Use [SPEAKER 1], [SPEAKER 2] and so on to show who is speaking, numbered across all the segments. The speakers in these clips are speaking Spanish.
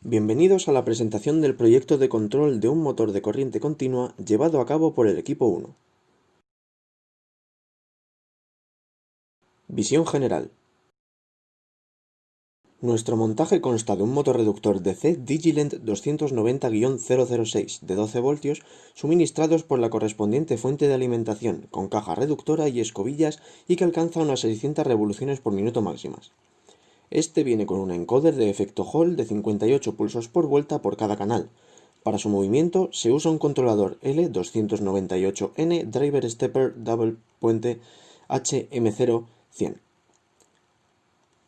[SPEAKER 1] Bienvenidos a la presentación del proyecto de control de un motor de corriente continua llevado a cabo por el equipo 1. Visión general. Nuestro montaje consta de un motor reductor DC Digilent 290-006 de 12 voltios suministrados por la correspondiente fuente de alimentación con caja reductora y escobillas y que alcanza unas 600 revoluciones por minuto máximas. Este viene con un encoder de efecto Hall de 58 pulsos por vuelta por cada canal. Para su movimiento se usa un controlador L298N Driver Stepper Double Puente HM0100.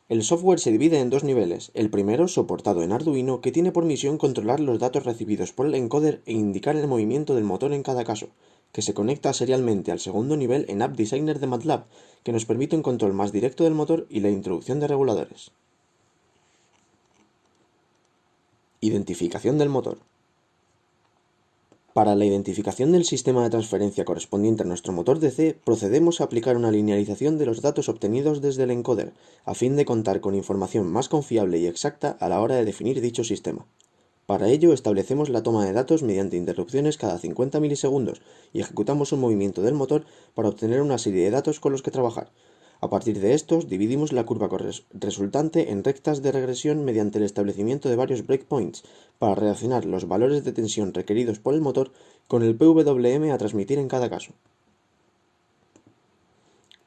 [SPEAKER 1] El software se divide en dos niveles, el primero soportado en Arduino que tiene por misión controlar los datos recibidos por el encoder e indicar el movimiento del motor en cada caso, que se conecta serialmente al segundo nivel en App Designer de MATLAB, que nos permite un control más directo del motor y la introducción de reguladores. Identificación del motor. Para la identificación del sistema de transferencia correspondiente a nuestro motor DC, procedemos a aplicar una linealización de los datos obtenidos desde el encoder, a fin de contar con información más confiable y exacta a la hora de definir dicho sistema. Para ello, establecemos la toma de datos mediante interrupciones cada 50 milisegundos y ejecutamos un movimiento del motor para obtener una serie de datos con los que trabajar. A partir de estos, dividimos la curva resultante en rectas de regresión mediante el establecimiento de varios breakpoints para relacionar los valores de tensión requeridos por el motor con el PWM a transmitir en cada caso.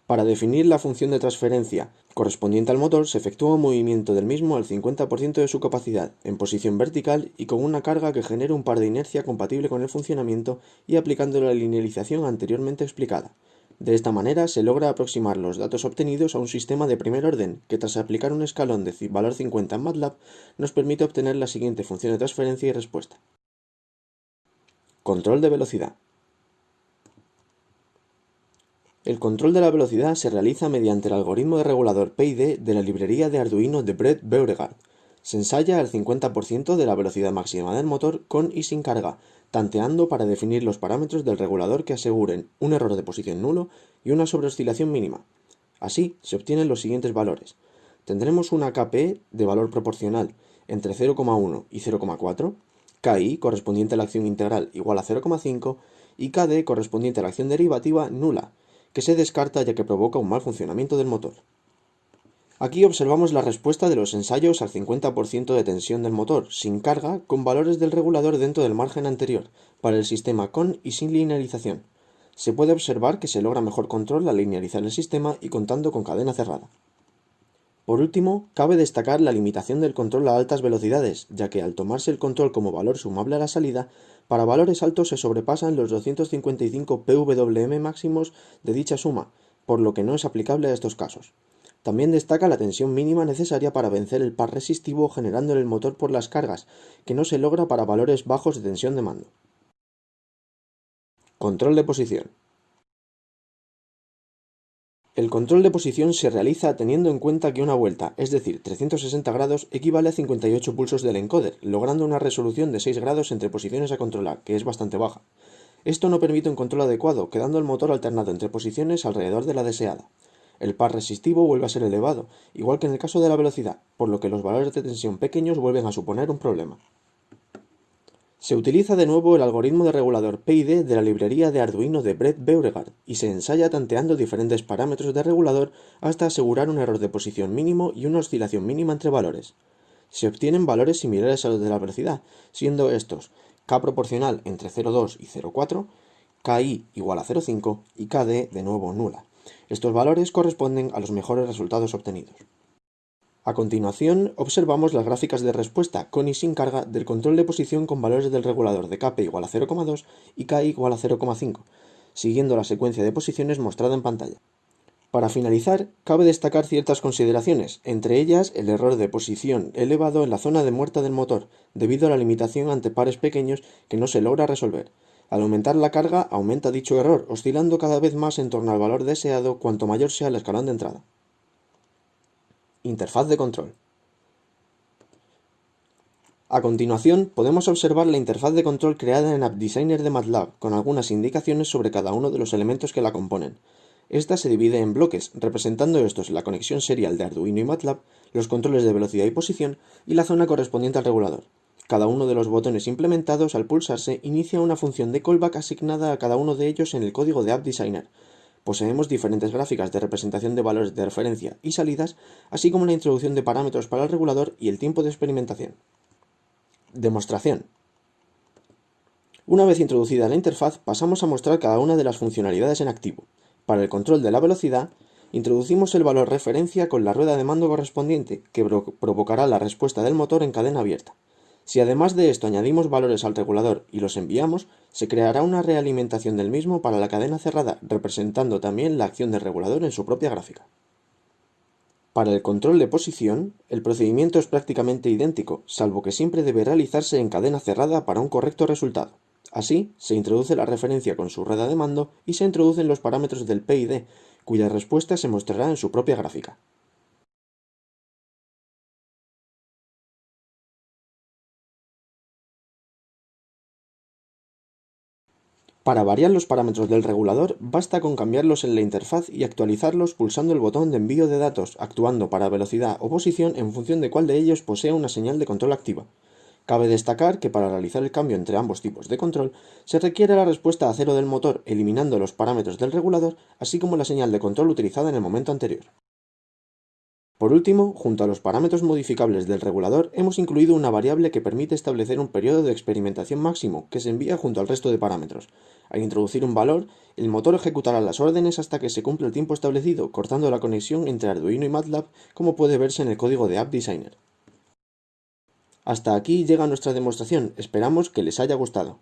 [SPEAKER 1] Para definir la función de transferencia correspondiente al motor, se efectúa un movimiento del mismo al 50% de su capacidad, en posición vertical y con una carga que genere un par de inercia compatible con el funcionamiento y aplicando la linealización anteriormente explicada. De esta manera se logra aproximar los datos obtenidos a un sistema de primer orden que, tras aplicar un escalón de valor 50 en MATLAB, nos permite obtener la siguiente función de transferencia y respuesta. Control de velocidad. El control de la velocidad se realiza mediante el algoritmo de regulador PID de la librería de Arduino de Brett Beauregard. Se ensaya al 50% de la velocidad máxima del motor con y sin carga, tanteando para definir los parámetros del regulador que aseguren un error de posición nulo y una sobreoscilación mínima. Así, se obtienen los siguientes valores. Tendremos una KP de valor proporcional entre 0,1 y 0,4, KI correspondiente a la acción integral igual a 0,5 y KD correspondiente a la acción derivativa nula, que se descarta ya que provoca un mal funcionamiento del motor. Aquí observamos la respuesta de los ensayos al 50% de tensión del motor, sin carga, con valores del regulador dentro del margen anterior, para el sistema con y sin linealización. Se puede observar que se logra mejor control al linealizar el sistema y contando con cadena cerrada. Por último, cabe destacar la limitación del control a altas velocidades, ya que al tomarse el control como valor sumable a la salida, para valores altos se sobrepasan los 255 PWM máximos de dicha suma, por lo que no es aplicable a estos casos. También destaca la tensión mínima necesaria para vencer el par resistivo generando en el motor por las cargas, que no se logra para valores bajos de tensión de mando. Control de posición. El control de posición se realiza teniendo en cuenta que una vuelta, es decir, 360 grados, equivale a 58 pulsos del encoder, logrando una resolución de 6 grados entre posiciones a controlar, que es bastante baja. Esto no permite un control adecuado, quedando el motor alternado entre posiciones alrededor de la deseada. El par resistivo vuelve a ser elevado, igual que en el caso de la velocidad, por lo que los valores de tensión pequeños vuelven a suponer un problema. Se utiliza de nuevo el algoritmo de regulador PID de la librería de Arduino de Brett Beauregard y se ensaya tanteando diferentes parámetros de regulador hasta asegurar un error de posición mínimo y una oscilación mínima entre valores. Se obtienen valores similares a los de la velocidad, siendo estos K proporcional entre 0,2 y 0,4, KI igual a 0,5 y KD de nuevo nula. Estos valores corresponden a los mejores resultados obtenidos. A continuación, observamos las gráficas de respuesta con y sin carga del control de posición con valores del regulador de KP igual a 0,2 y KI igual a 0,5, siguiendo la secuencia de posiciones mostrada en pantalla. Para finalizar, cabe destacar ciertas consideraciones, entre ellas el error de posición elevado en la zona de muerta del motor, debido a la limitación ante pares pequeños que no se logra resolver. Al aumentar la carga, aumenta dicho error, oscilando cada vez más en torno al valor deseado cuanto mayor sea el escalón de entrada. Interfaz de control. A continuación, podemos observar la interfaz de control creada en App Designer de MATLAB, con algunas indicaciones sobre cada uno de los elementos que la componen. Esta se divide en bloques, representando estos la conexión serial de Arduino y MATLAB, los controles de velocidad y posición y la zona correspondiente al regulador. Cada uno de los botones implementados al pulsarse inicia una función de callback asignada a cada uno de ellos en el código de App Designer. Poseemos diferentes gráficas de representación de valores de referencia y salidas, así como la introducción de parámetros para el regulador y el tiempo de experimentación. Demostración. Una vez introducida la interfaz, pasamos a mostrar cada una de las funcionalidades en activo. Para el control de la velocidad, introducimos el valor referencia con la rueda de mando correspondiente, que provocará la respuesta del motor en cadena abierta. Si además de esto añadimos valores al regulador y los enviamos, se creará una realimentación del mismo para la cadena cerrada, representando también la acción del regulador en su propia gráfica. Para el control de posición, el procedimiento es prácticamente idéntico, salvo que siempre debe realizarse en cadena cerrada para un correcto resultado. Así, se introduce la referencia con su rueda de mando y se introducen los parámetros del PID, cuya respuesta se mostrará en su propia gráfica. Para variar los parámetros del regulador, basta con cambiarlos en la interfaz y actualizarlos pulsando el botón de envío de datos, actuando para velocidad o posición en función de cuál de ellos posea una señal de control activa. Cabe destacar que para realizar el cambio entre ambos tipos de control, se requiere la respuesta a cero del motor, eliminando los parámetros del regulador, así como la señal de control utilizada en el momento anterior. Por último, junto a los parámetros modificables del regulador, hemos incluido una variable que permite establecer un periodo de experimentación máximo, que se envía junto al resto de parámetros. Al introducir un valor, el motor ejecutará las órdenes hasta que se cumpla el tiempo establecido, cortando la conexión entre Arduino y MATLAB, como puede verse en el código de App Designer. Hasta aquí llega nuestra demostración, esperamos que les haya gustado.